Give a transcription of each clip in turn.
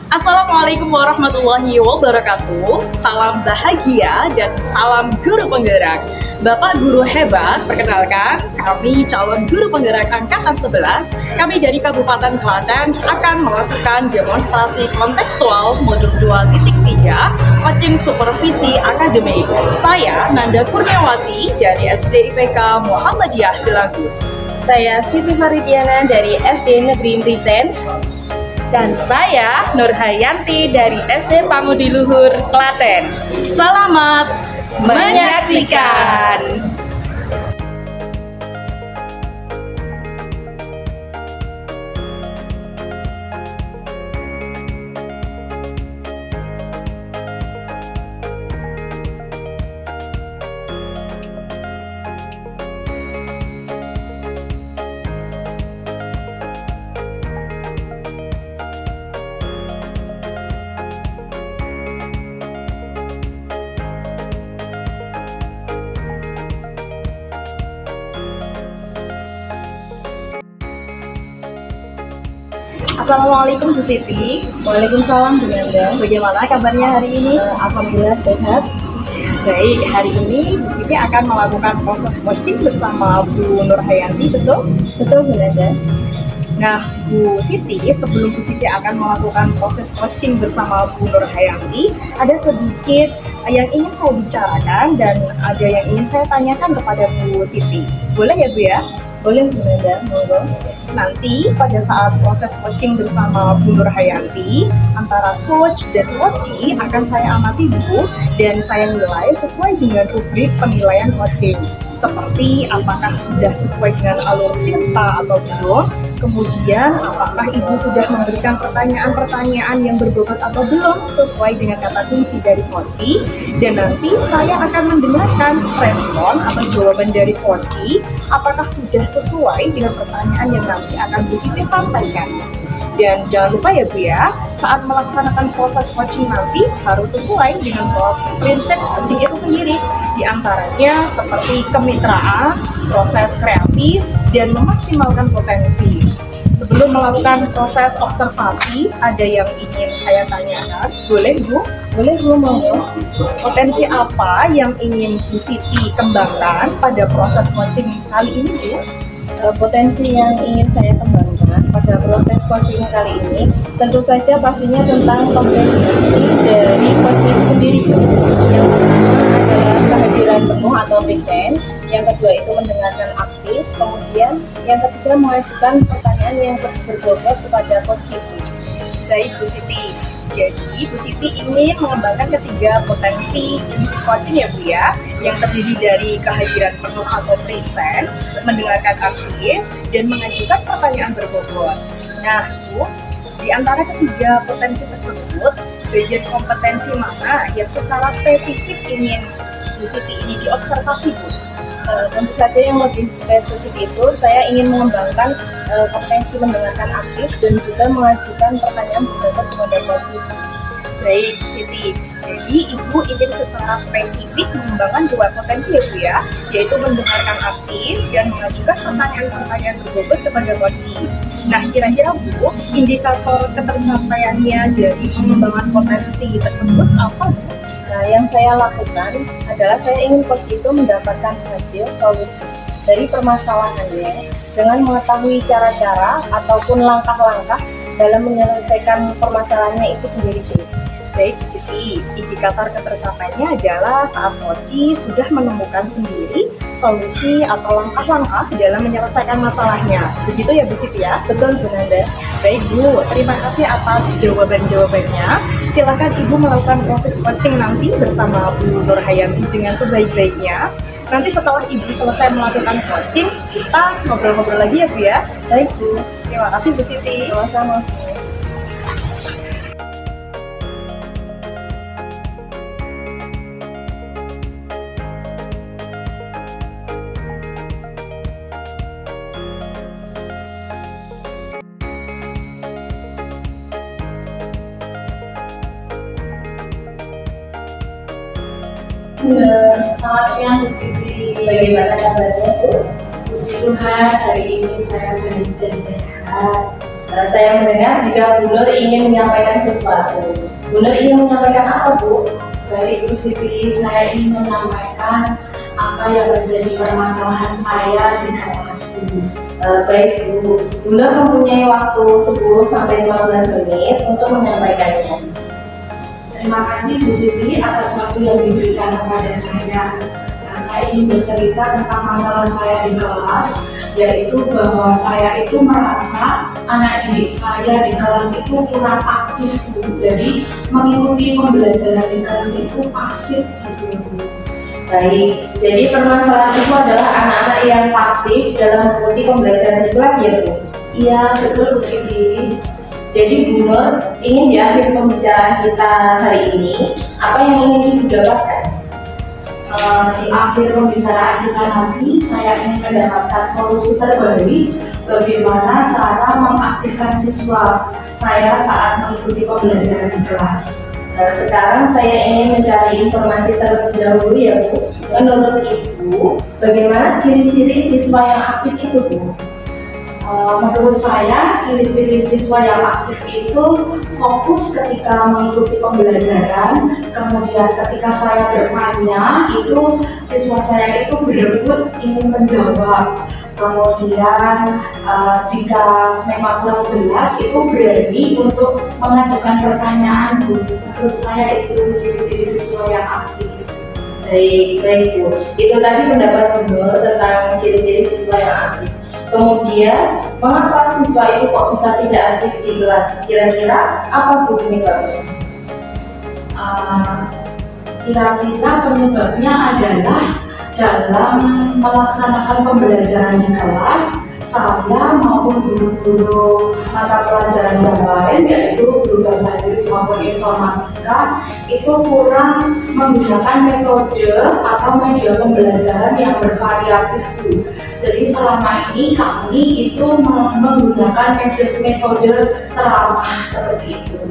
Assalamualaikum warahmatullahi wabarakatuh. Salam bahagia dan salam guru penggerak. Bapak guru hebat, perkenalkan kami calon guru penggerak angkatan 11. Kami dari Kabupaten Klaten akan melakukan demonstrasi kontekstual modul 2.3 coaching supervisi akademik. Saya Nanda Kurniawati dari SD IPK Muhammadiyah Delagu. Saya Siti Faridiana dari SD Negeri Mrisen. Dan saya Nurhayanti dari SD Pamudiluhur, Klaten. Selamat menyaksikan. Assalamualaikum Bu Siti. Waalaikumsalam Bu Nanda. Bagaimana kabarnya hari ini? Alhamdulillah sehat. Baik, hari ini Bu Siti akan melakukan proses coaching bersama Bu Nurhayanti, betul? Betul Bu Nanda. Nah, Bu Siti, sebelum Bu Siti akan melakukan proses coaching bersama Bu Nurhayanti, ada sedikit yang ingin saya bicarakan dan ada yang ingin saya tanyakan kepada Bu Siti. Boleh ya Bu ya? Boleh Bu Nanda, monggo. Nanti pada saat proses coaching bersama Bu Nurhayanti, antara coach dan coachee akan saya amati Bu, dan saya nilai sesuai dengan rubrik penilaian coaching. Seperti apakah sudah sesuai dengan alur cerita atau belum, kemudian apakah Ibu sudah memberikan pertanyaan-pertanyaan yang berbobot atau belum sesuai dengan kata kunci dari coachee, dan nanti saya akan mendengarkan respon atau jawaban dari coachee apakah sudah sesuai dengan pertanyaan yang nanti akan Bu Siti sampaikan. Dan jangan lupa ya Bu ya, saat melaksanakan proses coaching nanti harus sesuai dengan prinsip coaching itu sendiri. Di antaranya seperti kemitraan, proses kreatif, dan memaksimalkan potensi. Sebelum melakukan proses observasi, ada yang ingin saya tanyakan. Boleh Bu? Boleh Bu, monggo. Potensi apa yang ingin Bu Siti kembangkan pada proses coaching kali ini Bu? Potensi yang ingin saya kembangkan pada proses coaching kali ini tentu saja pastinya tentang kompetensi dari coach itu sendiri. Yang pertama adalah kehadiran penuh atau presence, yang kedua itu mendengarkan aktif, kemudian yang ketiga mengajukan pertanyaan yang berbobot kepada coach itu. Baik Bu Siti, jadi Bu Siti ingin mengembangkan ketiga potensi coaching ya Bu ya, yang terdiri dari kehadiran penuh atau presence, mendengarkan aktif, dan mengajukan pertanyaan berbobot. Nah Bu, di antara ketiga potensi tersebut, bagian kompetensi mana yang secara spesifik ingin Bu Siti ini diobservasi Bu? Tentu saja yang lebih spesifik itu saya ingin mengembangkan kompetensi mendengarkan aktif dan juga mengajukan pertanyaan berbobot kepada coach. Baik Bu Siti, jadi Ibu ingin secara spesifik mengembangkan dua potensi ya Bu ya, yaitu mendengarkan aktif dan mengajukan pertanyaan-pertanyaan berbobot kepada coachee. Nah kira-kira Bu, indikator ketercapaiannya dari pengembangan potensi tersebut apa Bu? Nah, yang saya lakukan adalah saya ingin coach itu mendapatkan hasil solusi dari permasalahannya dengan mengetahui cara-cara ataupun langkah-langkah dalam menyelesaikan permasalahannya itu sendiri. Baik Bu Siti, indikator ketercapaiannya adalah saat coachee sudah menemukan sendiri solusi atau langkah-langkah dalam menyelesaikan masalahnya. Begitu ya Bu Siti ya? Betul Bu Nanda. Baik Bu, terima kasih atas jawaban-jawabannya. Silakan Ibu melakukan proses coaching nanti bersama Bu Nurhayanti dengan sebaik-baiknya. Nanti setelah Ibu selesai melakukan coaching, kita ngobrol-ngobrol lagi ya Bu ya. Baik Bu. Terima kasih Bu Siti. Sama-sama. Selamat siang Bu Siti, bagaimana kabarnya Bu? Puji Tuhan hari ini saya baik dan sehat. Saya mendengar jika Bu Nur ingin menyampaikan sesuatu. Bu Nur ingin menyampaikan apa, Bu? Baik, Bu Siti, saya ingin menyampaikan apa yang menjadi permasalahan saya di kelas ini. Baik, Bu. Bu Nur mempunyai waktu 10-15 menit untuk menyampaikannya. Terima kasih Bu Siti atas waktu yang diberikan kepada saya. Saya ingin bercerita tentang masalah saya di kelas, yaitu bahwa saya itu merasa anak didik saya di kelas itu kurang aktif, Bu. Jadi mengikuti pembelajaran di kelas itu pasif gitu, Bu. Baik, jadi permasalahan itu adalah anak-anak yang pasif dalam mengikuti pembelajaran di kelas ya, Bu? Iya, betul Bu Siti. Jadi Bu Nur ingin di akhir pembicaraan kita hari ini, apa yang ingin Ibu dapatkan? Di akhir pembicaraan kita nanti, saya ingin mendapatkan solusi terbaik bagaimana cara mengaktifkan siswa saya saat mengikuti pembelajaran di kelas. Sekarang saya ingin mencari informasi terlebih dahulu ya, Bu. Menurut Ibu, bagaimana ciri-ciri siswa yang aktif itu, Bu? Menurut saya, ciri-ciri siswa yang aktif itu fokus ketika mengikuti pembelajaran, kemudian ketika saya bertanya, itu siswa saya itu berebut ingin menjawab. Kemudian jika memang kurang jelas, itu berani untuk mengajukan pertanyaan, Bu. Menurut saya itu ciri-ciri siswa yang aktif. Baik Bu. Itu tadi pendapat Bu Nur tentang ciri-ciri siswa yang aktif. Kemudian, mengapa siswa itu kok bisa tidak aktif di kelas? Kira-kira apa Bu penyebabnya? Kira-kira penyebabnya adalah dalam melaksanakan pembelajaran di kelas, saya maupun guru-guru mata pelajaran yang lain, yaitu guru bahasa Inggris maupun informatika, itu kurang menggunakan metode atau media pembelajaran yang bervariatif, Bu. Jadi selama ini kami itu menggunakan metode ceramah seperti itu.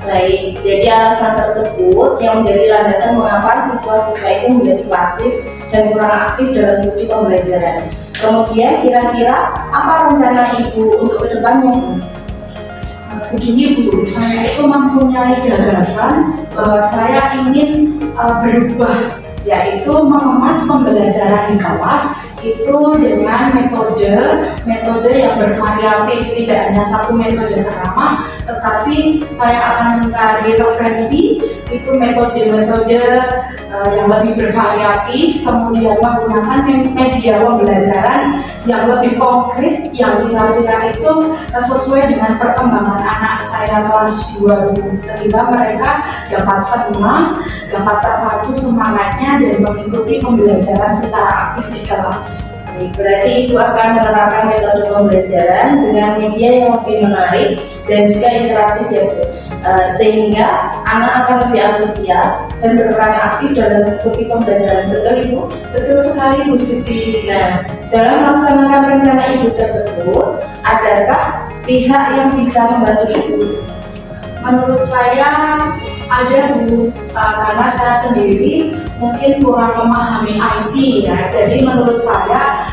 Baik, jadi alasan tersebut yang menjadi landasan mengapa siswa-siswa itu menjadi pasif dan kurang aktif dalam mengikuti pembelajaran. Kemudian kira-kira apa rencana Ibu untuk kedepannya, Bu? Begini Bu, saya itu mempunyai gagasan bahwa saya ingin berubah, yaitu mengemas pembelajaran di kelas itu dengan metode yang bervariatif, tidak hanya satu metode ceramah, tetapi saya akan mencari referensi itu metode-metode yang lebih bervariatif, kemudian menggunakan media pembelajaran yang lebih konkret, yang kira-kira itu sesuai dengan perkembangan anak saya kelas 2, sehingga mereka dapat senang, dapat terpacu semangatnya dan mengikuti pembelajaran secara aktif di kelas. Berarti Ibu akan menerapkan metode pembelajaran dengan media yang lebih menarik dan juga interaktif ya, Bu. Sehingga anak akan lebih antusias dan berperan aktif dalam mengikuti pembelajaran. Betul Ibu? Betul sekali Bu Siti. Nah, dalam melaksanakan rencana Ibu tersebut, adakah pihak yang bisa membantu Ibu? Menurut saya ada Bu, karena saya sendiri mungkin kurang memahami IT ya. Jadi menurut saya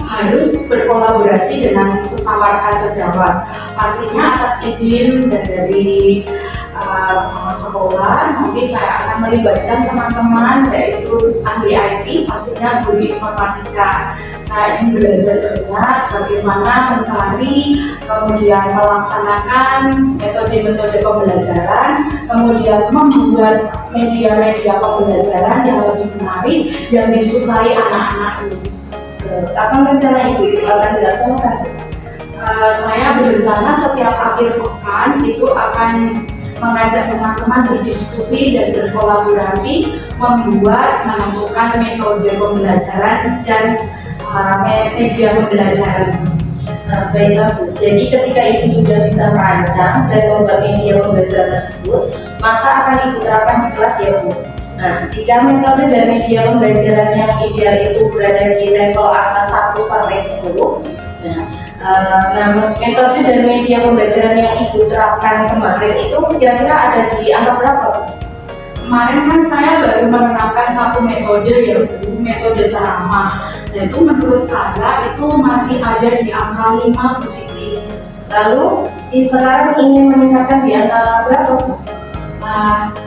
harus berkolaborasi dengan sesama rekan sejawat. Pastinya atas izin dari sekolah, nanti saya akan melibatkan teman-teman yaitu ahli IT, pastinya guru informatika. Saya ingin belajar banyak bagaimana mencari, kemudian melaksanakan metode-metode pembelajaran, kemudian membuat media-media pembelajaran yang lebih menarik, yang disukai anak-anak ini. Kapan rencana Ibu itu akan dilaksanakan? Saya berencana setiap akhir pekan itu akan mengajak teman-teman berdiskusi dan berkolaborasi menentukan metode pembelajaran dan media pembelajaran. Baiklah Bu, jadi ketika Ibu sudah bisa merancang dan membuat media pembelajaran tersebut, maka akan Ibu terapkan di kelas ya Bu. Nah, jika metode dan media pembelajaran yang ideal itu berada di level angka 1 sampai 10, metode dan media pembelajaran yang Ibu terapkan kemarin itu kira-kira ada di angka berapa? Kemarin kan saya baru menerapkan satu metode yaitu metode ceramah. Dan itu menurut saya itu masih ada di angka 5 Bu Siti. Lalu sekarang ingin meningkatkan di angka berapa Bu?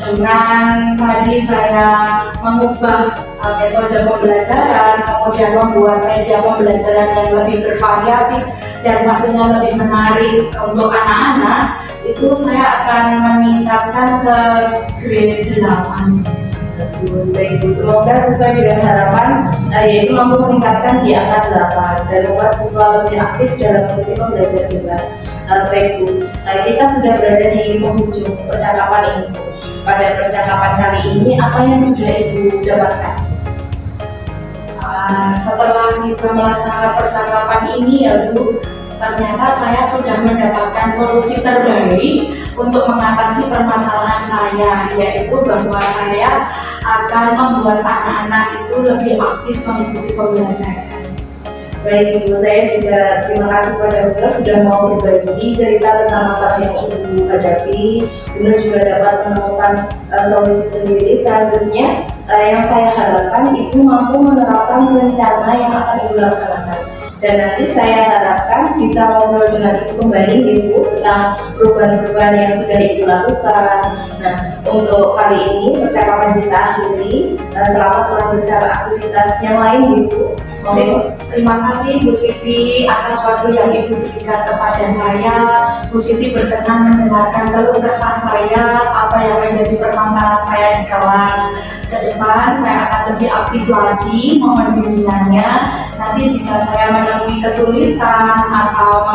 Dengan tadi saya mengubah metode pembelajaran, kemudian membuat media pembelajaran yang lebih bervariatif dan pastinya lebih menarik untuk anak-anak, itu saya akan meningkatkan ke grade 8. Baik Bu, semoga sesuai dengan harapan, yaitu mampu meningkatkan di angka 8 dan membuat siswa lebih aktif dalam mengikuti pembelajaran di kelas. Baik Bu, kita sudah berada di penghujung percakapan ini Bu. Pada percakapan kali ini, apa yang sudah Ibu dapatkan? Setelah kita melaksanakan percakapan ini ya Bu, ternyata saya sudah mendapatkan solusi terbaik untuk mengatasi permasalahan saya, yaitu bahwa saya akan membuat anak-anak itu lebih aktif mengikuti pembelajaran. Baik Ibu, saya juga terima kasih kepada Bunda sudah mau berbagi cerita tentang masalah yang Ibu hadapi. Bunda juga dapat menemukan solusi sendiri. Selanjutnya, yang saya harapkan Ibu mampu menerapkan rencana yang akan Ibu laksanakan. Dan nanti saya harapkan bisa ngobrol dengan Ibu kembali Ibu tentang perubahan-perubahan yang sudah Ibu lakukan. Nah, untuk kali ini percakapan kita akhiri. Selamat melanjutkan aktivitas yang lain Ibu. Terima kasih Bu Siti atas waktu yang Ibu berikan kepada saya. Bu Siti berkenan mendengarkan keluh kesah saya, apa yang menjadi permasalahan saya di kelas. Ke depan saya akan lebih aktif lagi mohon bimbingannya. Nanti jika saya menemui kesulitan atau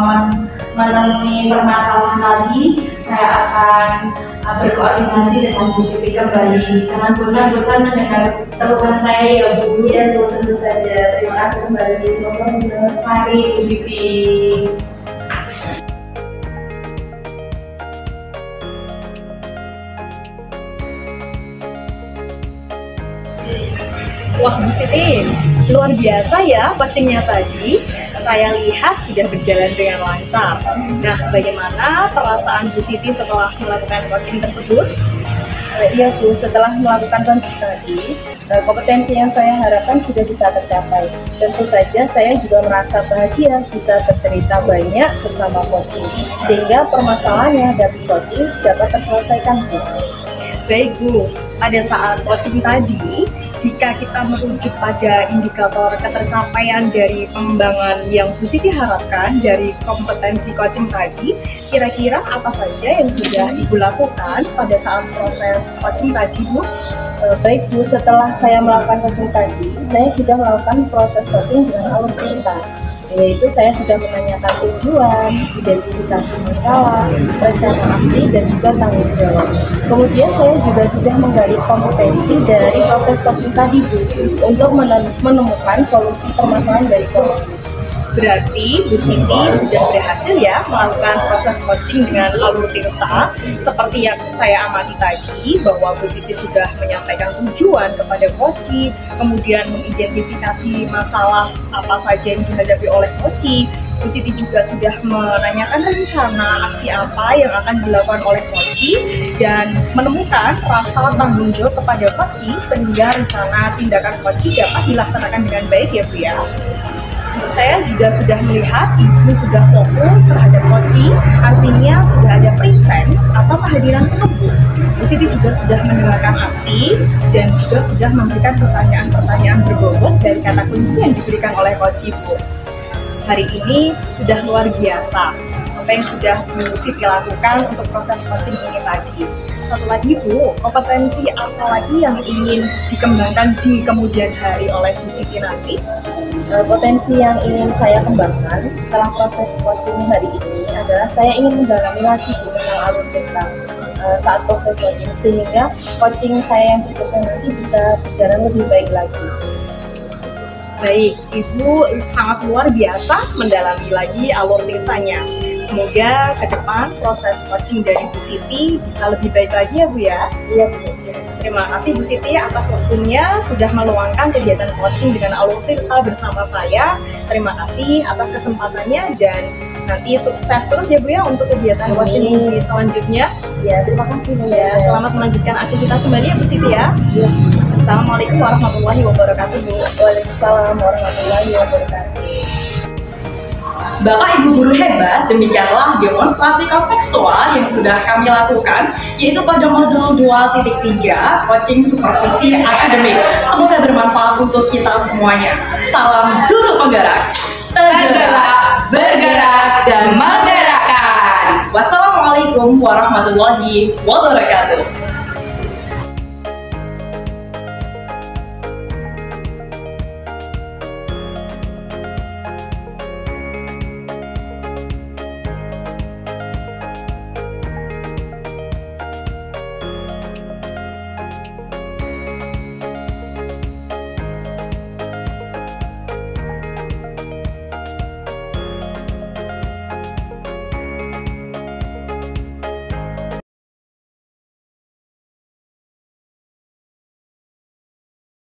menemui permasalahan lagi, saya akan berkoordinasi dengan Bu Siti kembali. Jangan bosan-bosan mendengar keluhan saya ya Bu. Iya Bu, tentu saja. Terima kasih kembali. Mari Bu Siti. Wah Bu Siti, luar biasa ya coachingnya tadi. Saya lihat sudah berjalan dengan lancar. Nah, bagaimana perasaan Bu Siti setelah melakukan coaching tersebut? Iya Bu, setelah melakukan coaching tadi, kompetensi yang saya harapkan sudah bisa tercapai. Tentu saja saya juga merasa bahagia bisa bercerita banyak bersama coaching, sehingga permasalahan yang ada di coaching dapat terselesaikan Bu. Baik Bu, pada saat coaching tadi, jika kita merujuk pada indikator ketercapaian dari pengembangan yang Bu Siti harapkan dari kompetensi coaching tadi, kira-kira apa saja yang sudah Ibu lakukan pada saat proses coaching tadi Bu? Baik Bu, setelah saya melakukan coaching tadi, saya sudah melakukan proses coaching dengan alur cerita. Yaitu saya sudah menanyakan tujuan, identifikasi masalah, rencana aksi, dan juga tanggung jawab. Kemudian saya juga sudah menggali kompetensi dari proses coaching tadi Bu, untuk menemukan solusi permasalahan dari coaching. Berarti Bu Siti sudah berhasil ya melakukan proses coaching dengan alur tirta. Seperti yang saya amati tadi, bahwa Bu Siti sudah menyampaikan tujuan kepada coaching, kemudian mengidentifikasi masalah apa saja yang dihadapi oleh coaching. Bu Siti juga sudah menanyakan rencana aksi apa yang akan dilakukan oleh coaching dan menemukan rasa tanggung jawab kepada coaching sehingga rencana tindakan coaching dapat dilaksanakan dengan baik ya Bu ya. Saya juga sudah melihat Ibu sudah fokus terhadap coaching, artinya sudah ada presence atau kehadiran penuh. Bu Siti juga sudah mendengarkan aktif dan juga sudah memberikan pertanyaan-pertanyaan berbobot dari kata kunci yang diberikan oleh coaching Bu. Hari ini sudah luar biasa apa yang sudah Bu Siti lakukan untuk proses coaching ini tadi. Satu lagi Bu, kompetensi apa lagi yang ingin dikembangkan di kemudian hari oleh Bu Siti nanti? Potensi yang ingin saya kembangkan setelah proses coaching hari ini adalah saya ingin mendalami lagi tentang alur cerita saat proses coaching, sehingga coaching saya yang berikutnya nanti bisa berjalan lebih baik lagi. Baik, Ibu sangat luar biasa mendalami lagi alur ceritanya. Semoga ke depan proses coaching dari Bu Siti bisa lebih baik lagi ya Bu ya. Iya Bu. Terima kasih Bu Siti atas waktunya sudah meluangkan kegiatan coaching dengan alur tirta bersama saya. Terima kasih atas kesempatannya dan nanti sukses terus ya Bu ya untuk kegiatan coaching ini selanjutnya. Ya, terima kasih Bu Ya, selamat melanjutkan aktivitas kembali ya Bu Siti ya. Ya. Assalamualaikum warahmatullahi wabarakatuh Bu. Waalaikumsalam warahmatullahi wabarakatuh. Bapak Ibu guru hebat, demikianlah demonstrasi kontekstual yang sudah kami lakukan, yaitu pada modul 2.3 coaching supervisi akademik. Semoga bermanfaat untuk kita semuanya. Salam guru penggerak, tergerak, bergerak, dan menggerakkan. Wassalamualaikum warahmatullahi wabarakatuh.